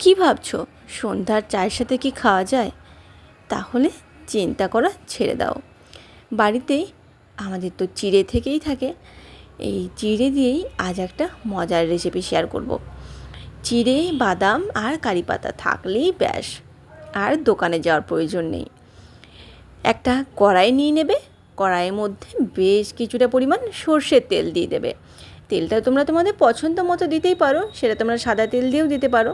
কি ভাবছো সন্ধ্যার চায়ের সাথে কি খাওয়া যায়? তাহলে চিন্তা করা ছেড়ে দাও। বাড়িতেই আমাদের তো চিড়ে থেকেই থাকে। এই চিড়ে দিয়েই আজ একটা মজার রেসিপি শেয়ার করব। চিড়ে, বাদাম আর কারি পাতা থাকলেই ব্যাস, আর দোকানে যাওয়ার প্রয়োজন নেই। একটা কড়াই নিয়ে নেবে। কড়াইয়ের মধ্যে বেশ কিছুটা পরিমাণ সর্ষের তেল দিয়ে দেবে। তেলটা তোমরা তোমাদের পছন্দ মতো দিতেই পারো, সেটা তোমরা সাদা তেল দিয়েও দিতে পারো।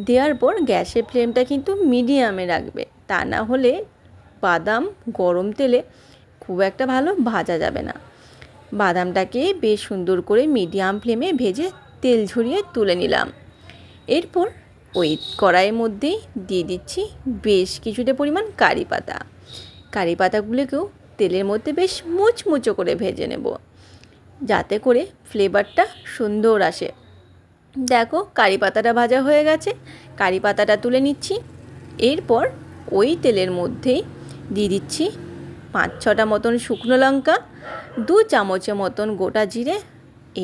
দেওয়ার পর গ্যাসের ফ্লেমটা কিন্তু মিডিয়ামে রাখবে, তা না হলে বাদাম গরম তেলে খুব একটা ভালো ভাজা যাবে না। বাদামটাকে বেশ সুন্দর করে মিডিয়াম ফ্লেমে ভেজে তেল ঝরিয়ে তুলে নিলাম। এরপর ওই কড়াইয়ের মধ্যেই দিয়ে দিচ্ছি বেশ কিছুটা পরিমাণ কারি পাতা। কারি পাতাগুলোকেও তেলের মধ্যে বেশ মুচমুচো করে ভেজে নেব, যাতে করে ফ্লেভারটা সুন্দর আসে। দেখো কারি পাতাটা ভাজা হয়ে গেছে, কারি পাতাটা তুলে নিচ্ছি। এরপর ওই তেলের মধ্যেই দিয়ে দিচ্ছি 5-6টা মতন শুকনো লঙ্কা, 2 চামচের মতন গোটা জিরে।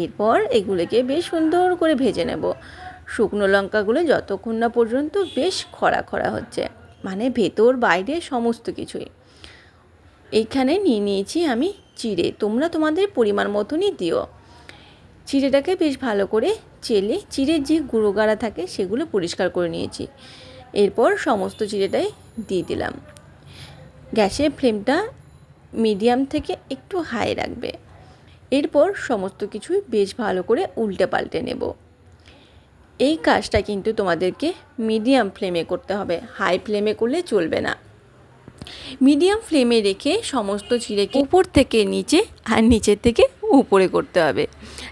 এরপর এগুলোকে বেশ সুন্দর করে ভেজে নেব। শুকনো লঙ্কাগুলো যতক্ষণ না পর্যন্ত বেশ খরা খরা হচ্ছে, মানে ভেতর বাইরে সমস্ত কিছুই। এইখানে নিয়ে নিয়েছি আমি চিড়ে, তোমরা তোমাদের পরিমাণ মতনই দিও। চিড়েটাকে বেশ ভালো করে চেলে চিড়ের যে গুঁড়ো গাড়া থাকে সেগুলো পরিষ্কার করে নিয়েছি। এরপর সমস্ত চিড়েটাই দিয়ে দিলাম। গ্যাসের ফ্লেমটা মিডিয়াম থেকে একটু হাই রাখবে। এরপর সমস্ত কিছুই বেশ ভালো করে উল্টে পাল্টে নেব। এই কাজটা কিন্তু তোমাদেরকে মিডিয়াম ফ্লেমে করতে হবে, হাই ফ্লেমে করলে চলবে না। মিডিয়াম ফ্লেমে রেখে সমস্ত চিড়েকে উপর থেকে নিচে আর নিচের থেকে উপরে করতে হবে,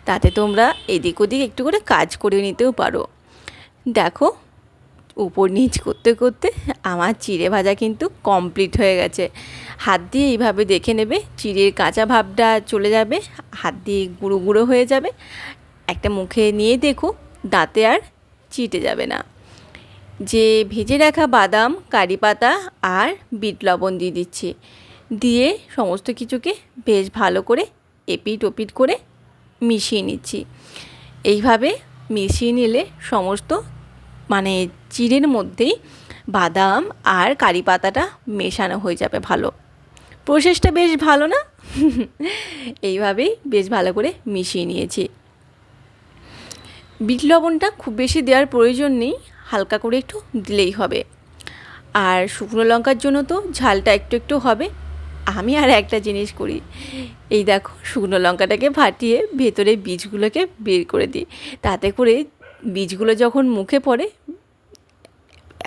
তাতে তোমরা এদিক ওদিক একটু করে কাজ করে নিতেও পারো। দেখো উপর নিচ করতে করতে আমার চিড়ে ভাজা কিন্তু কমপ্লিট হয়ে গেছে। হাত দিয়ে এইভাবে দেখে নেবে, চিড়ের কাঁচা ভাবটা চলে যাবে, হাত দিয়ে গুঁড়ো গুঁড়ো হয়ে যাবে। একটা মুখে নিয়ে দেখো, দাঁতে আর চিটে যাবে না। যে ভেজে রাখা বাদাম, কারি পাতা আর বিট লবণ দিয়ে দিচ্ছি। দিয়ে সমস্ত কিছুকে বেশ ভালো করে এপিট ওপিট করে মিশিয়ে নিচ্ছি। এইভাবে মিশিয়ে নিলে সমস্ত মানে চিড়ের মধ্যেই বাদাম আর কারি পাতাটা মেশানো হয়ে যাবে ভালো। প্রসেসটা বেশ ভালো না? এইভাবেই বেশ ভালো করে মিশিয়ে নিয়েছি। বিট লবণটা খুব বেশি দেওয়ার প্রয়োজন নেই, হালকা করে একটু দিলেই হবে। আর শুকনো লঙ্কার জন্য তো ঝালটা একটু একটু হবে। আমি আর একটা জিনিস করি, এই দেখো শুকনো লঙ্কাটাকে ফাটিয়ে ভেতরে বীজগুলোকে বের করে দিই, তাতে করে বীজগুলো যখন মুখে পড়ে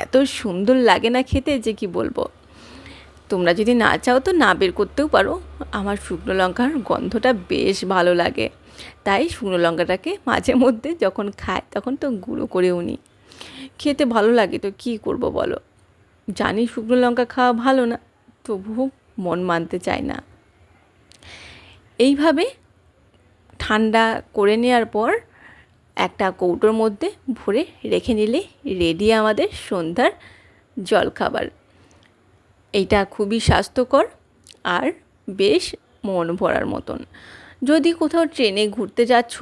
এত সুন্দর লাগে না খেতে যে কি বলবো। তোমরা যদি না চাও তো না বের করতেও পারো, আমার শুকনো লঙ্কার গন্ধটা বেশ ভালো লাগে। তাই শুকনো লঙ্কাটাকে মাঝে মধ্যে যখন খাই তখন তো গুঁড়ো করেও নিই। খেতে ভালো লাগে তো কী করব বলো। জানি শুকনো লঙ্কা খাওয়া ভালো না, তবুও মন মানতে চায় না। এইভাবে ঠান্ডা করে নেওয়ার পর একটা কৌটোর মধ্যে ভরে রেখে নিলে রেডি আমাদের সন্ধ্যার জলখাবার। এইটা খুবই স্বাস্থ্যকর আর বেশ মন ভরার মতন। যদি কোথাও ট্রেনে ঘুরতে যাচ্ছ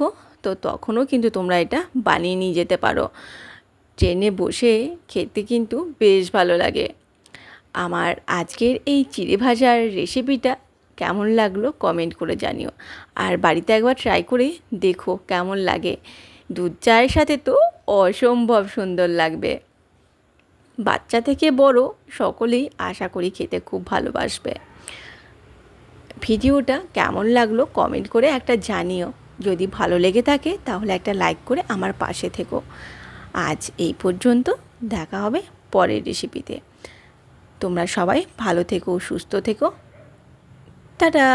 তো তখনও কিন্তু তোমরা এটা বানিয়ে নিয়ে যেতে পারো। ট্রেনে বসে খেতে কিন্তু বেশ ভালো লাগে। আমার আজকের এই চিড়ে ভাজার রেসিপিটা কেমন লাগলো কমেন্ট করে জানিও। আর বাড়িতে একবার ট্রাই করে দেখো কেমন লাগে। দুধ চায়ের সাথে তো অসম্ভব সুন্দর লাগবে। বাচ্চা থেকে বড় সকলেই আশা করি খেতে খুব ভালোবাসবে। ভিডিওটা কেমন লাগলো কমেন্ট করে একটা জানিও। যদি ভালো লেগে থাকে তাহলে একটা লাইক করে আমার পাশে থেকো। আজ এই পর্যন্ত, দেখা হবে পরের রেসিপিতে। তোমরা সবাই ভালো থেকো, সুস্থ থেকো। টাটা।